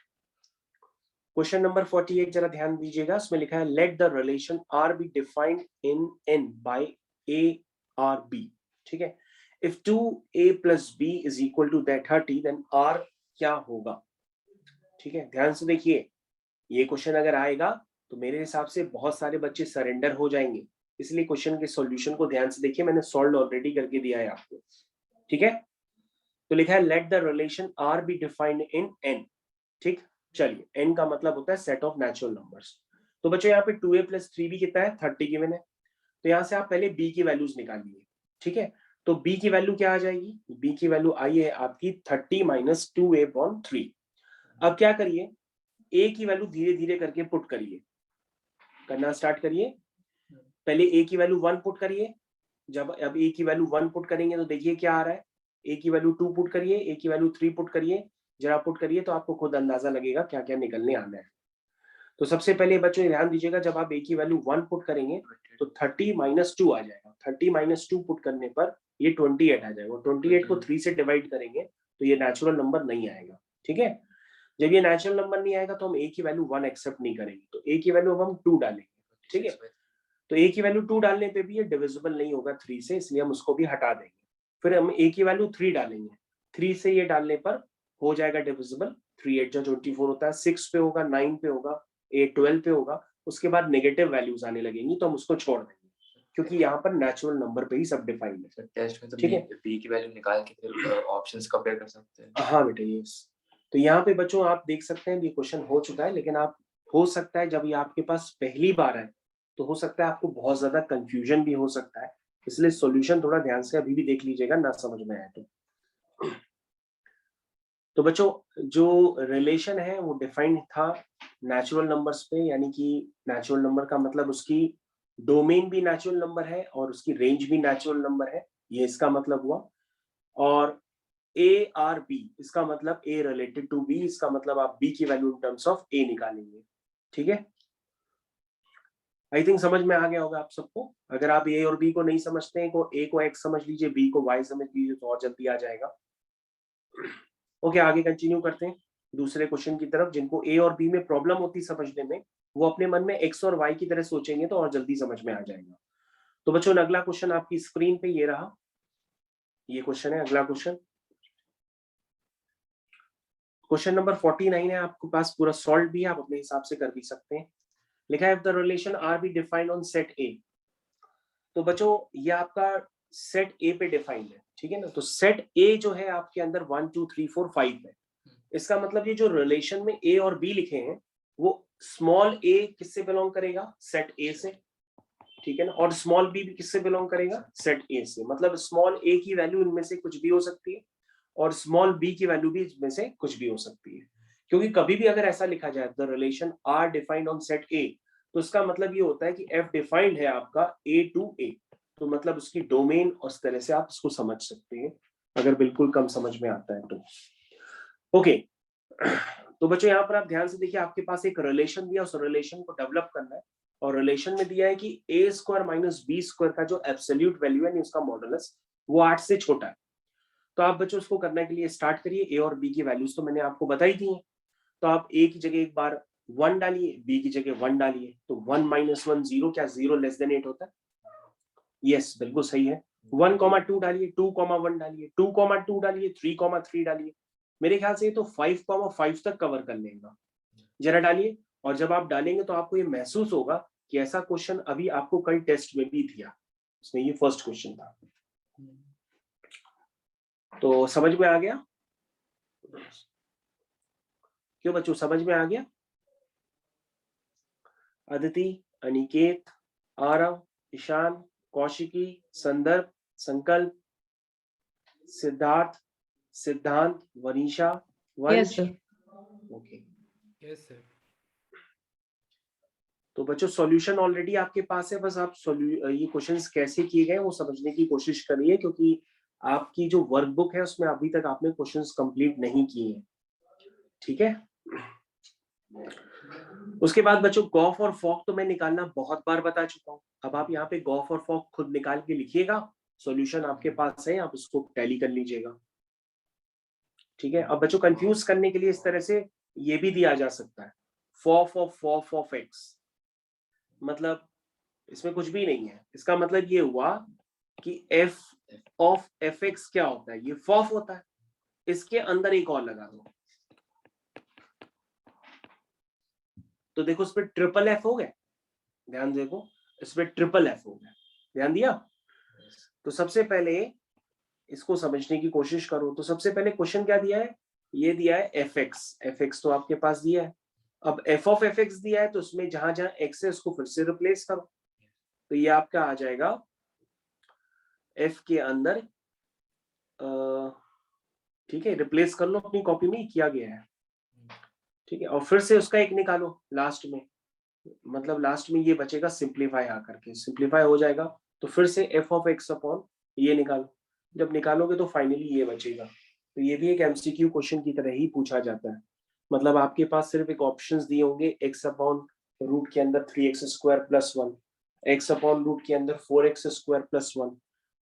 क्वेश्चन नंबर 48 जरा ध्यान दीजिएगा। इसमें लिखा है let the relation R be defined in N by a R b. ठीक है, if 2a plus b is equal to that 30 then r क्या होगा? ठीक है, ध्यान से देखिए, ये क्वेश्चन अगर आएगा तो मेरे हिसाब से बहुत सारे बच्चे सरेंडर हो जाएंगे, इसलिए क्वेश्चन के सॉल्यूशन को ध्यान से देखिए, मैंने सॉल्व ऑलरेडी करके दिया है आपको। ठीक है, तो लिखा है let the relation R be defined in N. ठीक, चलिए, n का मतलब होता है सेट ऑफ नेचुरल नंबर्स। तो बच्चों यहाँ पे 2a plus 3b कितना है? 30 गिवन है। तो यहाँ से आप पहले b की वैल्यूज निकालिए। ठीक है, तो b की वैल्यू क्या आ जाएगी? b की वैल्यू आई है आपकी 30 माइनस 2a/3। अब क्या करिए, a की वैल्यू धीरे धीरे करके पुट करिए, करना स्टार्ट करिए। पहले a की वैल्यू 1 पुट करिए। जब अब a की वैल्यू 1 पुट करेंगे तो देखिए क्या आ रहा है, a की वैल्यू 2 पुट करिए, a की वैल्यू 3 पुट करिए, जरा पुट करिए तो आपको खुद अंदाजा लगेगा क्या क्या निकलने आना है। तो सबसे पहले बच्चों ध्यान दीजिएगा, जब आप a की वैल्यू 1 पुट करेंगे तो 30 माइनस 2 आ जाएगा। 30 माइनस 2 पुट करने पर ये 28 आ जाएगा। 28 को 3 से डिवाइड करेंगे तो ये नेचुरल नंबर नहीं आएगा। ठीक है, जब ये नेचुरल नंबर नहीं आएगा तो हम a की वैल्यू 1 एक्सेप्ट नहीं करेंगे, तो a की वैल्यू हम 2 डालेंगे। ठीक है, तो a की वैल्यू 2 डालने पे भी ये डिविजिबल नहीं होगा 3 से, इसलिए हम उसको भी हटा देंगे। फिर हम a की वैल्यू 3 डालेंगे, 3 से ये डालने पर हो जाएगा डिविजिबल। 3 8 जो 24 होता है, 6 पे होगा, 9 पे होगा, 8 12 पे होगा। उसके बाद नेगेटिव वैल्यूज आने लगेंगी तो हम उसको छोड़ देंगे, क्योंकि यहाँ पर नेचुरल नंबर पे ही सब डिफाइंड है। टेस्ट में तो ठीक है, b की वैल्यू निकाल के फिर ऑप्शंस कंपेयर कर सकते हैं। हाँ बेटा, यस। तो यहाँ पे बच्चों आप देख सकते हैं ये क्वेश्चन हो चुका है, लेकिन आप हो सकता है जब ये आपके पास पहली बार है तो हो सकता है आपको बहुत ज्यादा कंफ्यूजन भी हो सकता है, इसलिए सॉल्यूशन थोड़ा ध्यान से अभी भी देख लीजिएगा, ना समझ में आए तो बच्चों जो रिलेशन है वो डिफाइंड था नेचुरल नंबर्स पे, यानी कि नेचुरल नंबर का मतलब उसकी डोमेन भी नेचुरल नंबर है और उसकी रेंज भी नेचुरल नंबर है, ये इसका मतलब हुआ। और ए आर बी, इसका मतलब ए रिलेटेड टू बी, इसका मतलब आप बी की वैल्यू इन टर्म्स ऑफ ए निकालेंगे। ठीक है, आई थिंक समझ में आ गया होगा आप सबको। अगर आप ए और बी को नहीं समझते हैं, को ए को एक्स समझ लीजिए, बी को वाई समझ लीजिए, तो और जल्दी आ जाएगा। ओके, आगे कंटिन्यू करते हैं दूसरे क्वेश्चन की तरफ। जिनको ए और बी में प्रॉब्लम होती समझने में, वो अपने मन में एक्स और वाई की तरह सोचेंगे तो और जल्दी समझ में आ जाएगा। तो बच्चों अगला क्वेश्चन आपकी स्क्रीन पे ये रहा, ये क्वेश्चन है अगला क्वेश्चन। क्वेश्चन नंबर 49 है, आपके पास पूरा सॉल्व भी है, आप अपने हिसाब से कर भी सकते हैं। लिखा है if the relation R be defined on set A. तो बच्चों ये आपका सेट ए पे डिफाइंड है, ठीक है ना। तो सेट ए जो है आपके अंदर 1 2 3 4 5 है। इसका मतलब ये जो रिलेशन में ए और बी लिखे हैं वो स्मॉल ए किससे बिलोंग करेगा? सेट ए से, ठीक है ना। और स्मॉल बी भी किससे बिलोंग करेगा? सेट ए से। मतलब स्मॉल ए की वैल्यू इनमें से कुछ भी हो सकती है और स्मॉल बी की वैल्यू भी इसमें से कुछ भी हो सकती है। क्योंकि कभी भी अगर ऐसा लिखा जाए the relation R defined on set A, तो इसका मतलब ये होता है कि एफ डिफाइंड है आपका ए टू ए, तो मतलब उसकी डोमेन उस तरह से आप इसको समझ सकते हैं, अगर बिल्कुल कम समझ में आता है तो। ओके, तो बच्चों यहाँ पर आप ध्यान से देखिए, आपके पास एक रिलेशन दिया, उस रिलेशन को डेवलप करना है। और रिलेशन में दिया है कि ए स्क्वायर माइनस बी स्क्वायर का जो एब्सोल्यूट वैल्यू है, उसका मॉडुलस वो 8 से छोटा है। तो आप बच्चों उसको करने के लिए स्टार्ट करिए। ए और बी की वैल्यूज तो मैंने आपको बताई दी है, तो आप ए की जगह एक बार 1 डालिए, बी की जगह 1 डालिए। तो 1 माइनस 1 0, क्या 0 लेस देन 8 होता है? यस, बिल्कुल सही है। 1 2 डालिए, 2 1 डालिए, 2 2 डालिए, 3 3 डालिए। मेरे ख्याल से ये तो 5 5 तक कवर कर लेगा। जरा डालिए, और जब आप डालेंगे तो आपको ये महसूस होगा कि ऐसा क्वेश्चन अभी आपको कल टेस्ट में भी दिया, उसमें ये फर्स्ट क्वेश्चन था। तो समझ में आ गया? क्यों बच्चों, समझ में आ गया? अदिति, अनिकेत, आरव, ईशान, कौशिकी, संदर्भ, संकल्प, सिद्धार्थ, सिद्धांत, वनीशा, वंश। Okay, yes sir. तो बच्चों सॉल्यूशन ऑलरेडी आपके पास है, बस आप ये क्वेश्चंस कैसे किए गए वो समझने की कोशिश करिए, क्योंकि आपकी जो वर्कबुक है उसमें अभी तक आपने क्वेश्चंस कंप्लीट नहीं किए हैं, ठीक है। उसके बाद बच्चों गॉफ और फॉक तो मैं निकालना बहुत बार बता चुका हूँ। अब आप यहाँ पे गॉफ और फॉक खुद निकाल के लिखिएगा, सॉल्यूशन आपके पास है, आप उसको टैली कर लीजिएगा। ठीक है। अब बच्चों कंफ्यूज करने के लिए इस तरह से ये भी दिया जा सकता है, फॉफ ऑफ एक्स, मतलब इसमें कुछ भी नहीं है। इसका मतलब ये हुआ कि एफ ऑफ एफ एक्स क्या होता है, ये फॉफ होता है, इसके अंदर एक और लगा दो, तो देखो इस पे ट्रिपल एफ हो गया, ध्यान देखो इस पे ट्रिपल एफ हो गया, ध्यान दिया। तो सबसे पहले इसको समझने की कोशिश करो। तो सबसे पहले क्वेश्चन क्या दिया है, ये दिया है एफ एक्स तो आपके पास दिया है। अब एफ ऑफ एफ एक्स दिया है, तो उसमें जहां जहां एक्स है उसको फिर से रिप्लेस करो, तो ये आपका आ जाएगा एफ के अंदर, ठीक है, रिप्लेस कर लो, अपनी कॉपी में ही किया गया है। ठीक है, और फिर से उसका एक निकालो लास्ट में, मतलब लास्ट में ये बचेगा सिंप्लीफाई आकर के, सिंप्लीफाई हो जाएगा तो फिर से एफ ऑफ एक्स अपॉन ये निकालो, जब निकालोगे तो फाइनली ये बचेगा। तो ये भी एक एमसीक्यू क्वेश्चन की तरह ही पूछा जाता है, मतलब आपके पास सिर्फ एक ऑप्शंस दिए होंगे, एक्स अपॉन रूट के अंदर 3x² + 1, एक्स अपॉन रूट के अंदर 4x² + 1,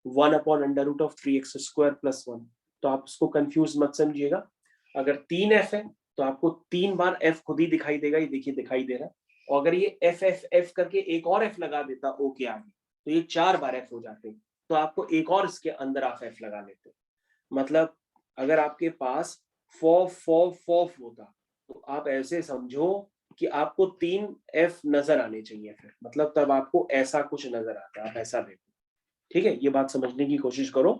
1 upon under root of 3x² + 1। तो आप उसको कंफ्यूज मत समझिएगा। अगर 3f है तो आपको 3 बार f खुद ही दिखाई देगा, ये देखिए दिखाई दे रहा है, और अगर ये f करके एक और f लगा देता o के आगे, तो ये 4 बार f हो जाते, तो आपको एक और इसके अंदर आप f लगा लेते। मतलब अगर आपके पास फॉफ होता तो आप ऐसे समझो कि आपको 3 f नजर आने चाहिए फिर, मतलब तब आपको ऐसा कुछ नजर आता है, आप ऐसा देखो। ठीक है, ये बात समझने की कोशिश करो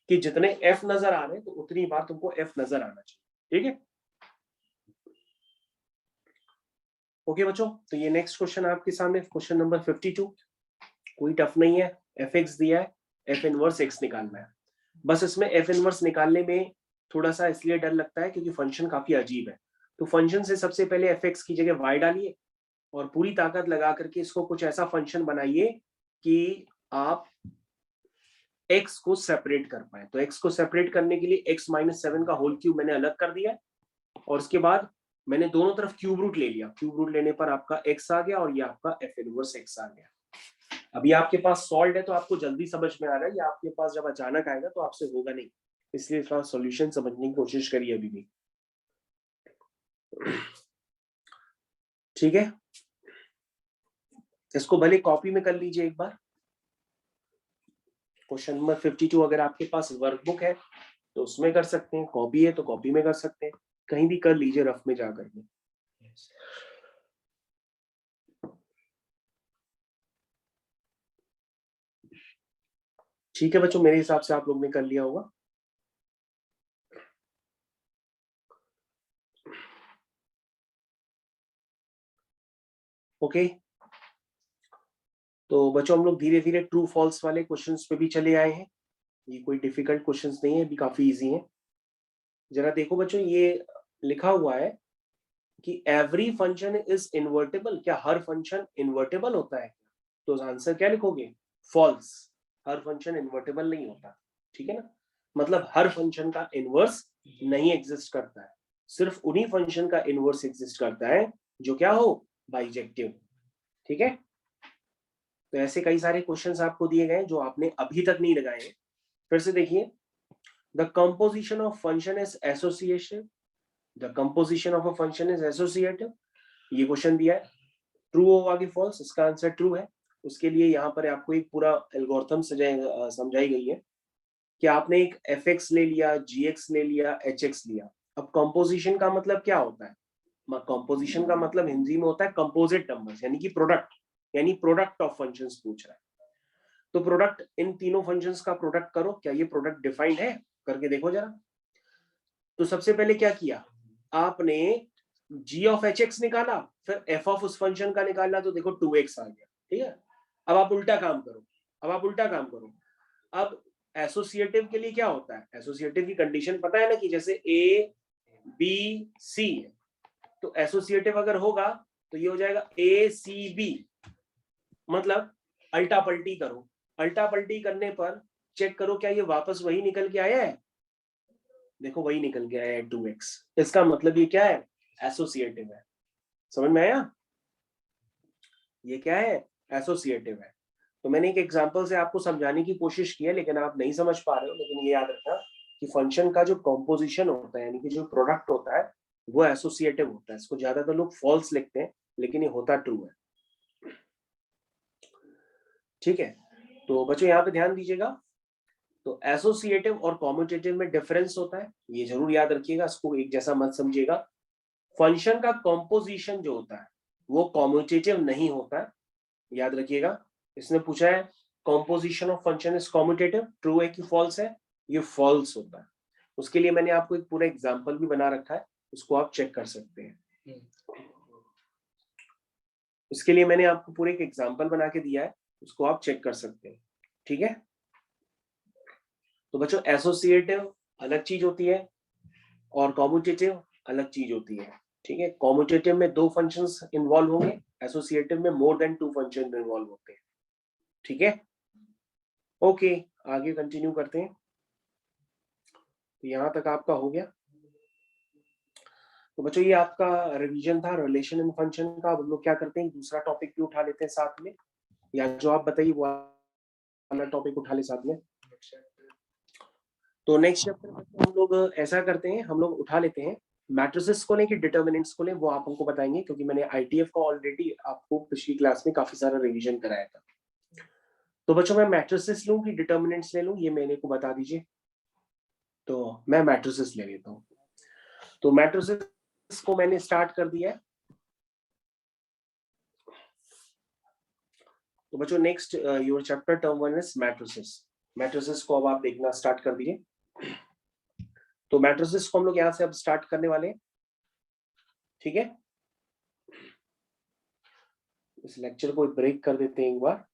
कि जितने f नजर आ रहे हैं तो उतनी बार तुमको f नजर आना चाहिए। ठीक है, ओके बच्चों। तो ये नेक्स्ट क्वेश्चन आपके सामने, क्वेश्चन नंबर 52, कोई टफ नहीं है, एफ एक्स दिया है, एफ इनवर्स एक्स निकालना है। बस इसमें एफ इनवर्स निकालने में थोड़ा सा इसलिए डर लगता है क्योंकि फंक्शन काफी अजीब है। तो फंक्शन से सबसे पहले एफ एक्स की जगह वाई डालिए और पूरी ताकत लगा करके इसको कुछ ऐसा फंक्शन बनाइए कि आप x को सेपरेट कर पाए। तो x को सेपरेट करने के लिए x - 7 का होल क्यूब मैंने अलग कर दिया, और उसके बाद मैंने दोनों तरफ क्यूब रूट ले लिया। क्यूब रूट लेने पर आपका x आ गया और ये आपका f इनवर्स x आ गया। अभी आपके पास सॉल्व है तो आपको जल्दी समझ में आ रहा है, या आपके पास जब अचानक आएगा तो आपसे होगा नहीं, इसलिए थोड़ा सॉल्यूशन समझने की कोशिश करिए अभी भी। ठीक है, इसको भले कॉपी में कर लीजिए एक बार। क्वेश्चन नंबर 52 अगर आपके पास वर्कबुक है तो उसमें कर सकते हैं, कॉपी है तो कॉपी में कर सकते हैं, कहीं भी कर लीजिए रफ में जाकर के। ठीक है बच्चों, मेरे हिसाब से आप लोग ने कर लिया होगा। ओके, तो बच्चों हम लोग धीरे धीरे ट्रू फॉल्स वाले क्वेश्चंस पे भी चले आए हैं। ये कोई डिफिकल्ट क्वेश्चंस नहीं है, अभी काफी इजी हैं। जरा देखो बच्चों, ये लिखा हुआ है कि एवरी फंक्शन इज इन्वर्टेबल, क्या हर फंक्शन इन्वर्टेबल होता है? तो आंसर क्या लिखोगे? फॉल्स, हर फंक्शन इन्वर्टेबल नहीं होता। ठीक है ना, मतलब हर फंक्शन का इनवर्स नहीं एग्जिस्ट करता है, सिर्फ उन्हीं फंक्शन का इनवर्स एग्जिस्ट करता है जो क्या हो, बाइजेक्टिव। ठीक है, तो ऐसे कई सारे क्वेश्चंस आपको दिए गए जो आपने अभी तक नहीं लगाए हैं। फिर से देखिए, the composition of function is association, the composition of a function is associative, ये क्वेश्चन दिया है। ट्रू होगा कि फॉल्स? इसका आंसर ट्रू है। उसके लिए यहाँ पर आपको एक पूरा एल्गोरिथम समझाई गई है कि आपने एक एफ एक्स ले लिया, जी एक्स ले लिया, एच एक्स लिया। अब कंपोजिशन का मतलब क्या होता है? कंपोजिशन का मतलब हिंदी में होता है कंपोजिट नंबर्स, यानी कि प्रोडक्ट, यानी प्रोडक्ट ऑफ फंक्शंस पूछ रहा है। तो प्रोडक्ट, इन तीनों फंक्शंस का प्रोडक्ट करो, क्या ये प्रोडक्ट डिफाइंड है? करके देखो जरा। तो सबसे पहले क्या किया आपने, g ऑफ एच एक्स निकाला, फिर f ऑफ उस फंक्शन का निकाला, तो देखो 2x आ गया। ठीक है, अब आप उल्टा काम करो, अब एसोसिएटिव के लिए क्या होता है? एसोसिएटिव की कंडीशन पता है ना, कि जैसे a b c है, तो एसोसिएटिव अगर होगा तो ये हो जाएगा a c b, मतलब अल्टा पल्टी करो, अल्टा पल्टी करने पर चेक करो क्या ये वापस वही निकल के आया है? देखो वही निकल के आया है 2x। इसका मतलब ये क्या है? एसोसिएटिव है। समझ में आया? ये क्या है, एसोसिएटिव है। तो मैंने एक एग्जांपल से आपको समझाने की कोशिश की है, लेकिन आप नहीं समझ पा रहे हो। लेकिन ये याद रखना कि फंक्शन का जो कॉम्पोजिशन होता है, यानी कि जो प्रोडक्ट होता है, वो एसोसिएटिव होता है। इसको ज्यादातर लोग फॉल्स लिखते हैं, लेकिन ये होता ट्रू है। ठीक है, तो बच्चों यहाँ पे ध्यान दीजिएगा। तो एसोसिएटिव और कॉम्यूटेटिव में डिफरेंस होता है, ये जरूर याद रखिएगा, इसको एक जैसा मत समझिएगा। फंक्शन का कॉम्पोजिशन जो होता है वो कॉम्यूटेटिव नहीं होता है, याद रखिएगा। इसने पूछा है composition of function is commutative, true है कि फॉल्स है, ये फॉल्स होता है। उसके लिए मैंने आपको एक पूरा एग्जांपल भी बना रखा है, उसको आप चेक कर सकते हैं। इसके लिए मैंने आपको पूरे एक एग्जांपल बना के दिया है, उसको आप चेक कर सकते हैं। ठीक है, तो बच्चों एसोसिएटिव अलग चीज होती है और कॉम्यूटेटिव अलग चीज होती है। ठीक है, कॉम्यूटेटिव में 2 फंक्शंस इन्वॉल्व होंगे, एसोसिएटिव में मोर देन 2 फंक्शन इन्वॉल्व होते हैं। ठीक है, ओके, आगे कंटिन्यू करते हैं। तो यहां तक आपका हो गया। तो बच्चों ये आपका रिवीजन था रिलेशन इन फंक्शन का। अब हम लोग क्या करते हैं, दूसरा टॉपिक भी उठा लेते हैं साथ में, या जो आप बताइए वो वाला टॉपिक उठा ले साथ में। तो नेक्स्ट चैप्टर में हम लोग ऐसा करते हैं, हम लोग उठा लेते हैं मैट्रिसेस को लें कि डिटर्मिनेंट्स को लें, वो आप हमको बताएंगे, क्योंकि मैंने आईटीएफ का ऑलरेडी आपको पिछली क्लास में काफी सारा रिवीजन कराया था। तो बच्चों मैं मैट्रिसेस लूं कि डिटर्मिनेंट्स ले लूं, ये मेरे को बता दीजिए। तो मैं मैट्रिसेस ले लेता हूँ। तो मैट्रिसेस को मैंने स्टार्ट कर दिया है। तो बच्चों next your chapter term 1 is matrices. Matrices को अब आप देखना स्टार्ट कर दीजिए। तो मैट्रिसेस को हम लोग यहां से अब स्टार्ट करने वाले हैं। ठीक है, इस लेक्चर को ब्रेक कर देते हैं एक बार।